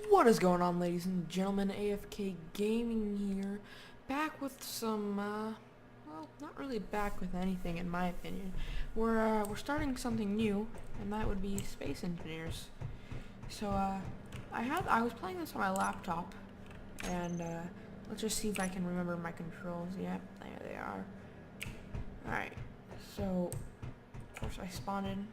What is going on, ladies and gentlemen? AFK Gaming here, back with some, well, not really back with anything in my opinion. We're starting something new, and that would be Space Engineers. So, I was playing this on my laptop, and, let's just see if I can remember my controls. Yep, there they are. Alright, so, of course I spawned in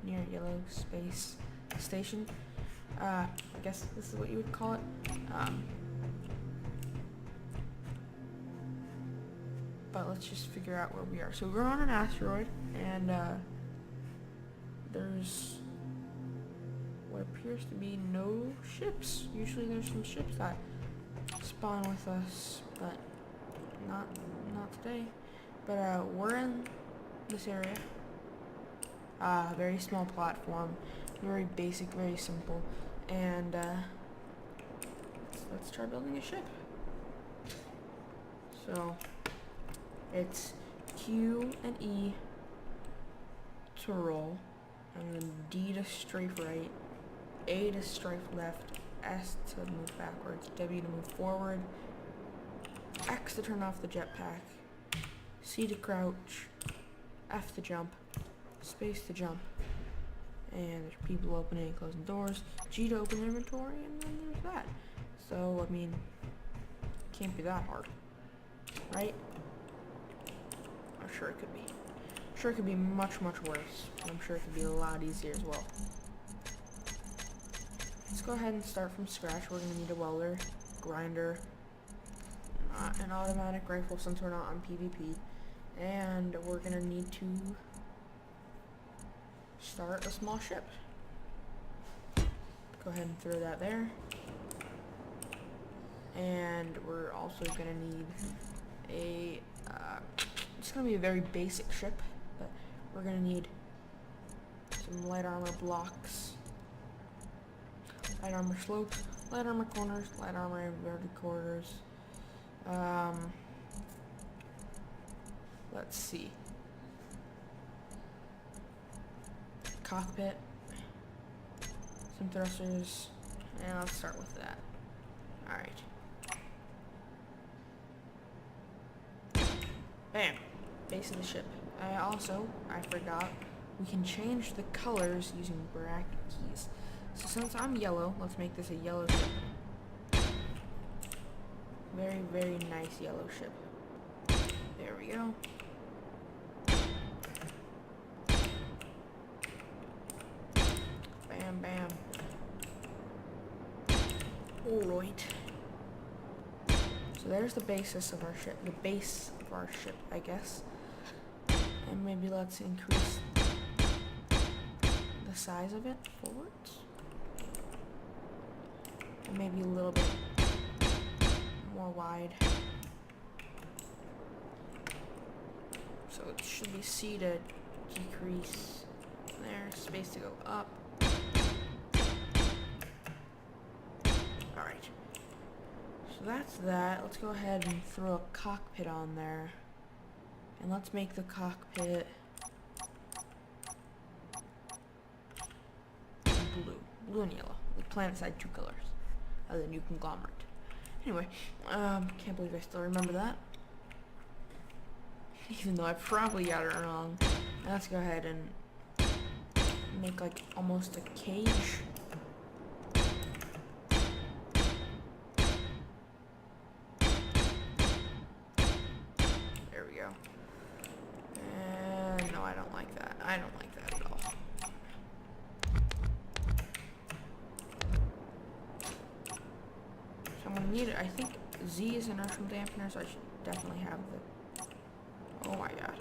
near Yellow Space Station. I guess this is what you would call it. But let's just figure out where we are. So we're on an asteroid, and there's what appears to be no ships. Usually there's some ships that spawn with us, but not today. But we're in this area. Very small platform, very basic, very simple, and let's try building a ship. So it's Q and E to roll, and then D to strafe right, A to strafe left, S to move backwards, W to move forward, X to turn off the jetpack, C to crouch, F to jump, space to jump, and there's people opening and closing doors, G to open inventory, and then there's that. So, I mean, can't be that hard, right? I'm sure it could be. I'm sure it could be much worse, and I'm sure it could be a lot easier as well. Let's go ahead and start from scratch. We're going to need a welder, grinder, an automatic rifle since we're not on PvP, and we're going to need to start a small ship. Go ahead and throw that there. And we're also going to need a, it's going to be a very basic ship, but we're going to need some light armor blocks, light armor slopes, light armor corners, light armor inverted corners. Let's see. Cockpit, some thrusters, and let's start with that. Alright. Bam! Base of the ship. I forgot, we can change the colors using bracket keys. So since I'm yellow, let's make this a yellow ship. Very nice yellow ship. There we go. Bam. Alright. So there's the basis of our ship. The base of our ship, I guess. And maybe let's increase the size of it forwards. And maybe a little bit more wide. So it should be C to decrease. There, space to go up. Alright. So that's that. Let's go ahead and throw a cockpit on there. And let's make the cockpit blue. Blue and yellow. The planet side two colors. Of the new conglomerate. Anyway, can't believe I still remember that. Even though I probably got it wrong. Now let's go ahead and make like almost a cage. There we go. And no, I don't like that. I don't like that at all. So I'm gonna need it. I think Z is inertial dampener, so I should definitely have the. Oh my god.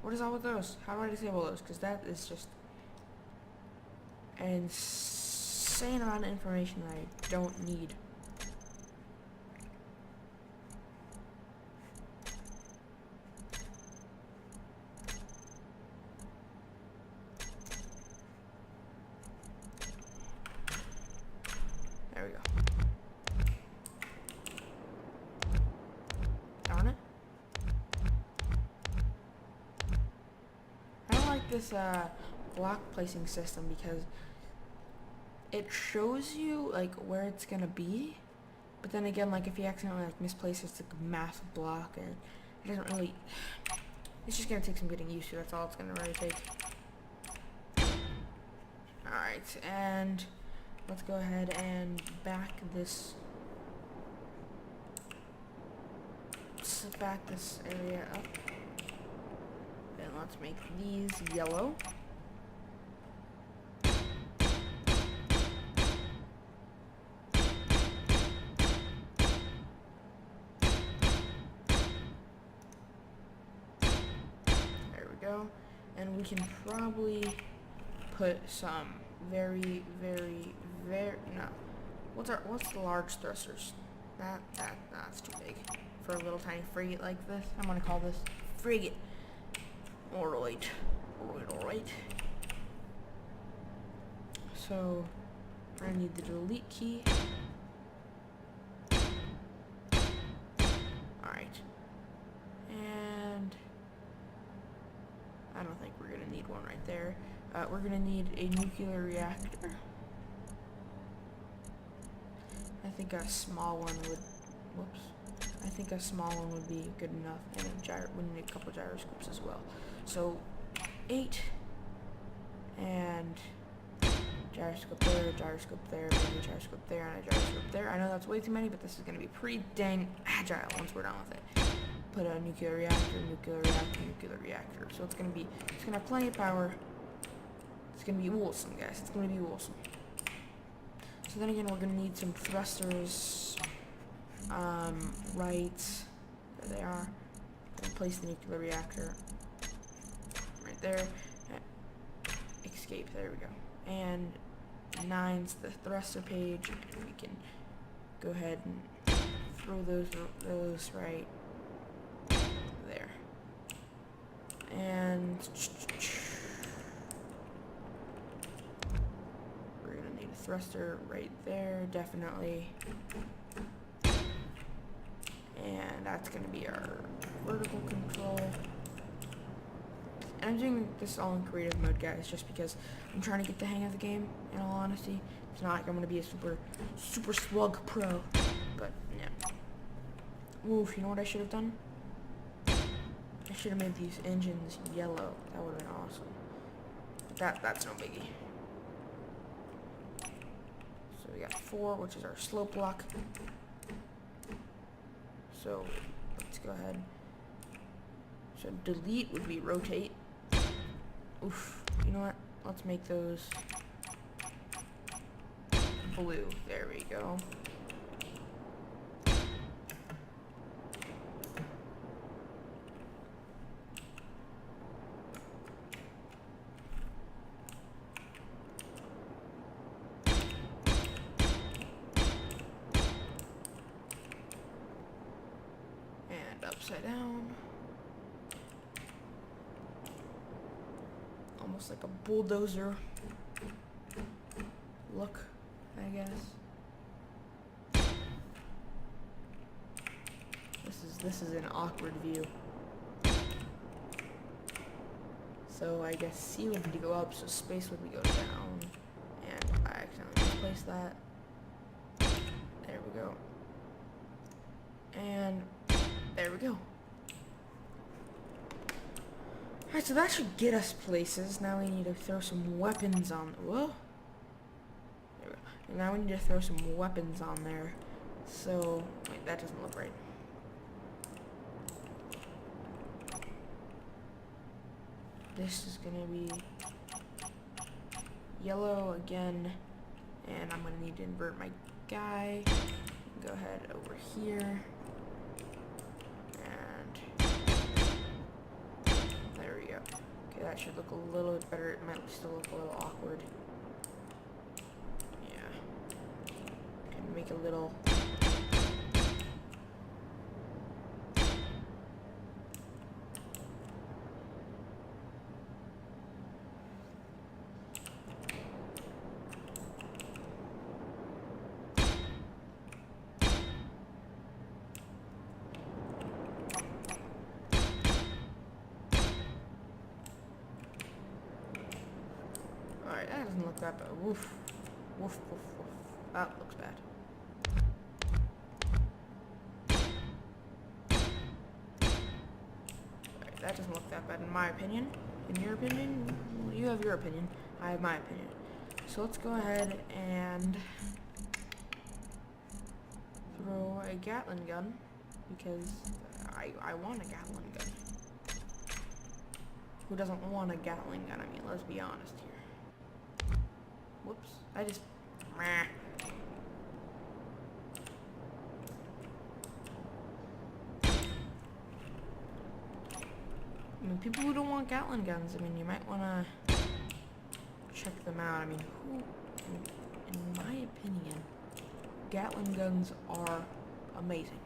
What is all with those? How do I disable those? Because that is just an insane amount of information that I don't need. There we go. Darn it. I don't like this block placing system because it shows you like where it's gonna be, but then again, like if you accidentally like misplace it's like a massive block, and it doesn't really. It's just gonna take some getting used to. That's all it's gonna really take. All right, and let's go ahead and back this area up, and let's make these yellow. Go, and we can probably put some very no. What's the large thrusters? That's too big for a little tiny frigate like this. I'm gonna call this frigate. Alright. So we're gonna need the delete key. Alright. And I don't think we're going to need one right there. We're going to need a nuclear reactor. I think a small one would... Whoops. I think a small one would be good enough. And we need a couple gyroscopes as well. So, 8. And... gyroscope there, maybe a gyroscope there, and a gyroscope there. I know that's way too many, but this is going to be pretty dang agile once we're done with it. Put a nuclear reactor. So it's gonna have plenty of power. It's gonna be awesome, guys. It's gonna be awesome. So then again, we're gonna need some thrusters. Right there they are. Gonna place the nuclear reactor right there. Escape. There we go. And 9's the thruster page. And we can go ahead and throw those right there. And we're gonna need a thruster right there, definitely. And that's gonna be our vertical control. And I'm doing this all in creative mode, guys, just because I'm trying to get the hang of the game, in all honesty. It's not like I'm gonna be a super slug pro, but yeah. Oof, you know what I should have done? I should have made these engines yellow. That would have been awesome. But that's no biggie. So we got 4, which is our slope block. So let's go ahead. So delete would be rotate. Oof. You know what? Let's make those blue. There we go. Upside down. Almost like a bulldozer look, I guess. This is an awkward view. So I guess C would be to go up, so space would be go down. And I accidentally misplaced that. There we go. And there we go. Alright, so that should get us places. Now we need to throw some weapons on... Whoa. There we go. And now we need to throw some weapons on there. So... Wait, that doesn't look right. This is gonna be yellow again. And I'm gonna need to invert my guy. Go ahead over here. Okay, that should look a little bit better. It might still look a little awkward. Yeah. Can make a little... Alright, that doesn't look that bad. Woof. Woof, woof, woof. That looks bad. Alright, that doesn't look that bad in my opinion. In your opinion? Well, you have your opinion. I have my opinion. So let's go ahead and throw a Gatling gun, because I want a Gatling gun. Who doesn't want a Gatling gun? I mean, let's be honest here. Whoops. I just... Meh. I mean, people who don't want Gatling guns, I mean, you might want to check them out. I mean, in my opinion, Gatling guns are amazing.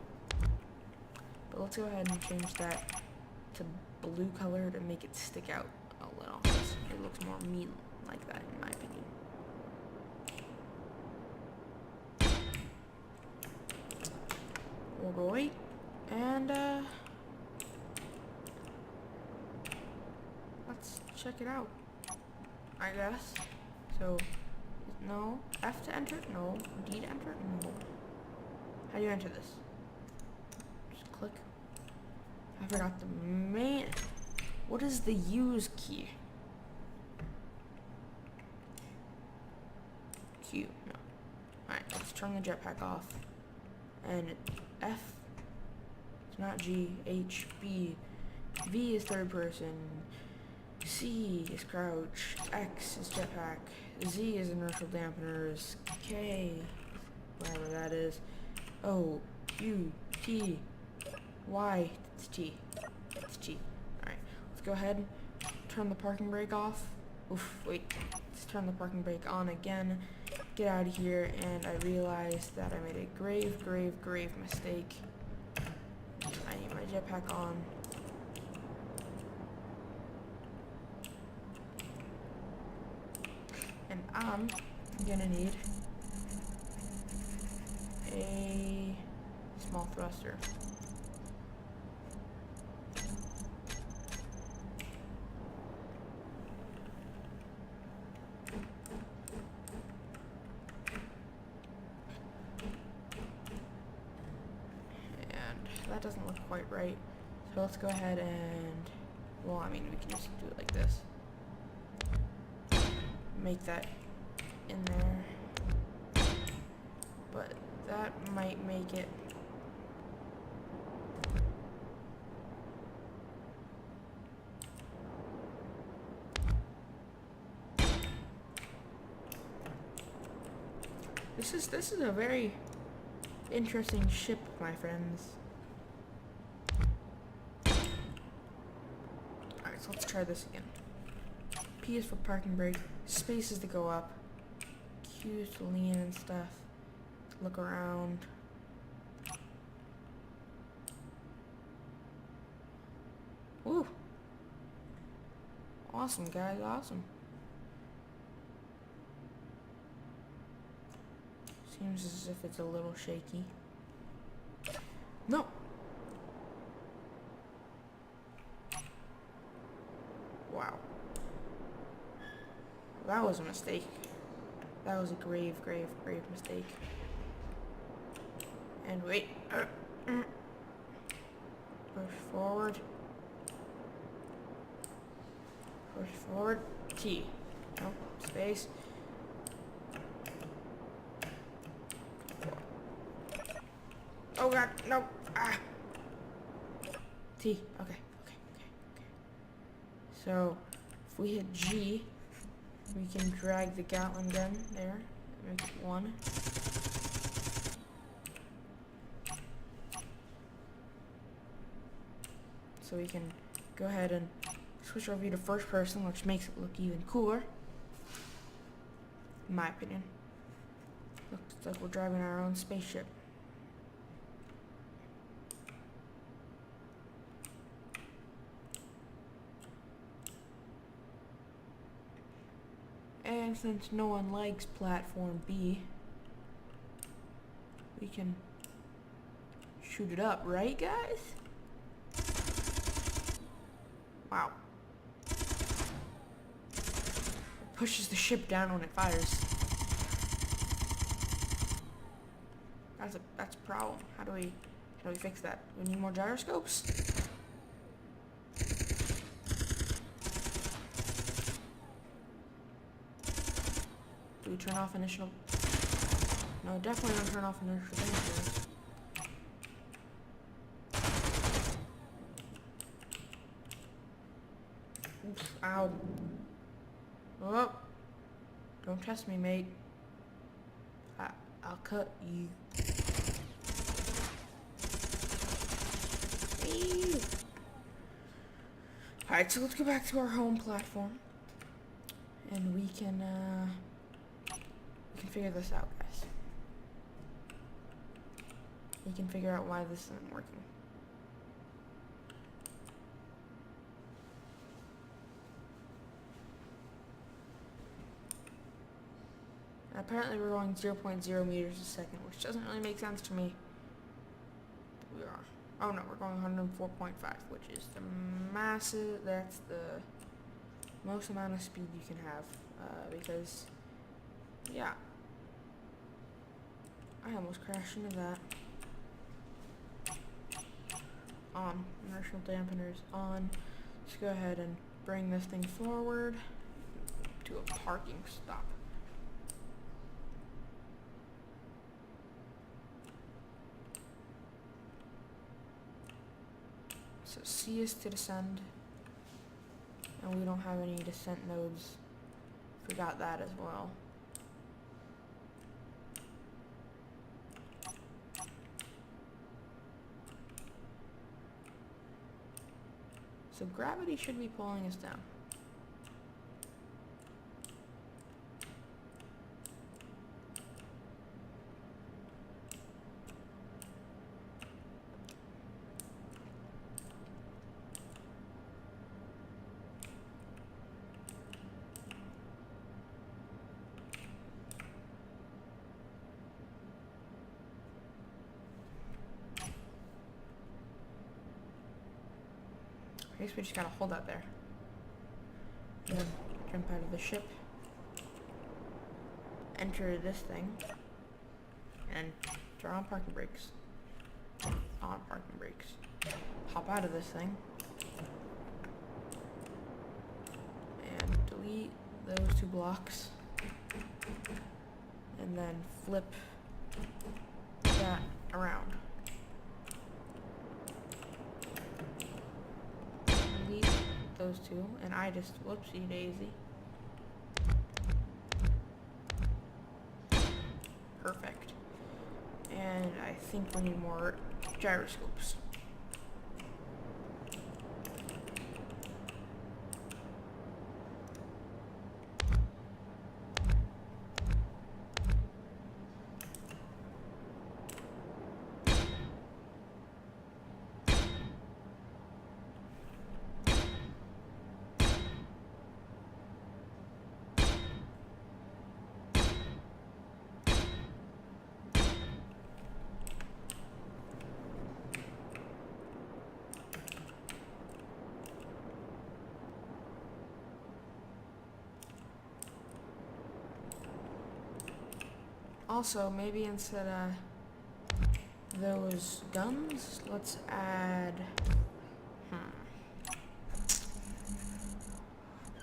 But let's go ahead and change that to blue color to make it stick out a little. It looks more meat like that, in my opinion. Alright, and let's check it out, I guess. So, no, F to enter? No. D to enter? No. How do you enter this? Just click. I forgot the main... What is the use key? Q. No. Alright, let's turn the jetpack off. And F. It's not G. H. B. V is third person. C is crouch. X is jetpack. Z is inertial dampeners. K, whatever that is. O. Q. T. Y. It's T. It's T. Alright. Let's go ahead. Turn the parking brake off. Oof, wait. Let's turn the parking brake on again. Get out of here, and I realized that I made a grave mistake. I need my jetpack on. And I'm gonna need a small thruster. That doesn't look quite right. So let's go ahead and, well, I mean, we can just do it like this. Make that in there. But that might make it. This is a very interesting ship, my friends. Alright, so let's try this again. P is for parking brake, space is to go up, Q is to lean and stuff, look around. Woo! Awesome, guys, awesome. Seems as if it's a little shaky. No! Wow. That was a mistake. That was a grave mistake. And wait. Push forward. Push forward. T. Nope. Space. Oh god, no. Ah. T. Okay. So, if we hit G, we can drag the Gatling gun there. Make it 1. So we can go ahead and switch our view to first person, which makes it look even cooler. In my opinion. Looks like we're driving our own spaceship. And since no one likes platform B, we can shoot it up, right guys? Wow. It pushes the ship down when it fires. That's a problem. How do we fix that? We need more gyroscopes. Do we turn off initial? No, definitely don't turn off initial danger. Oops, ow. Oh, don't test me, mate. I'll cut you. Alright, so let's go back to our home platform. And we can figure this out, guys. We can figure out why this isn't working. And apparently we're going 0.0 meters a second, which doesn't really make sense to me. We are. Oh no, we're going 104.5, which is the massive, that's the most amount of speed you can have, because, yeah. I almost crashed into that. On. Inertial dampeners on. Let's go ahead and bring this thing forward to a parking stop. So C is to descend, and we don't have any descent nodes. Forgot that as well. So gravity should be pulling us down. I guess we just gotta hold that there. And then jump out of the ship. Enter this thing. And turn on parking brakes. On parking brakes. Hop out of this thing. And delete those two blocks. And then flip that around. Those two, and I just whoopsie daisy. Perfect. And I think we need more gyroscopes. Also, maybe instead of those guns, let's add...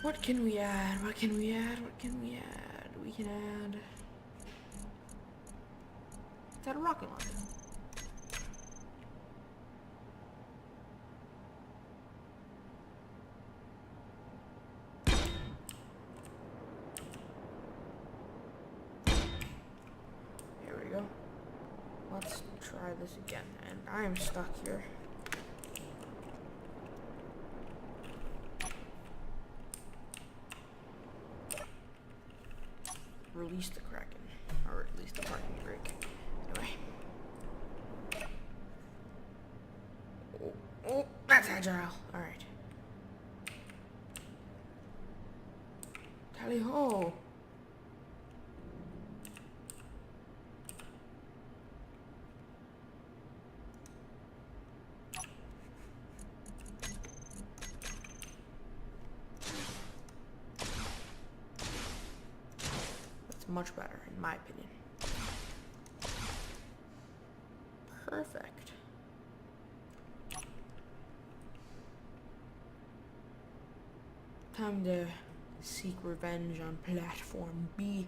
What can we add? What can we add? What can we add? We can add... Let's add a rocket launcher. Let's try this again, and I am stuck here. Release the Kraken, or at least the parking brake. Anyway. Oh, that's agile. All right. Tally ho. Much better, in my opinion. Perfect. Time to seek revenge on platform B.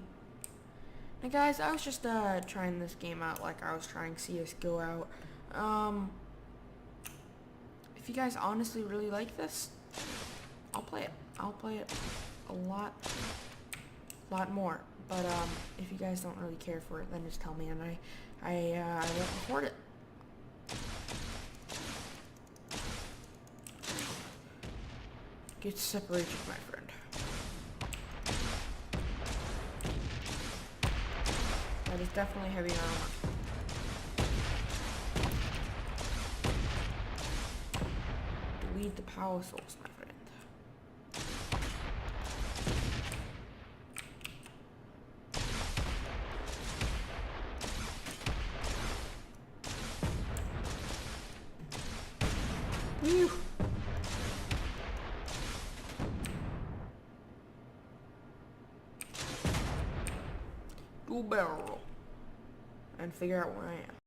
Now guys, I was just trying this game out like I was trying CSGO out. If you guys honestly really like this, I'll play it. I'll play it a lot more. But if you guys don't really care for it, then just tell me and I won't record it. Get separated, my friend. That is definitely heavy armor. Delete the power source, my friend. Whew. Do a barrel roll and figure out where I am.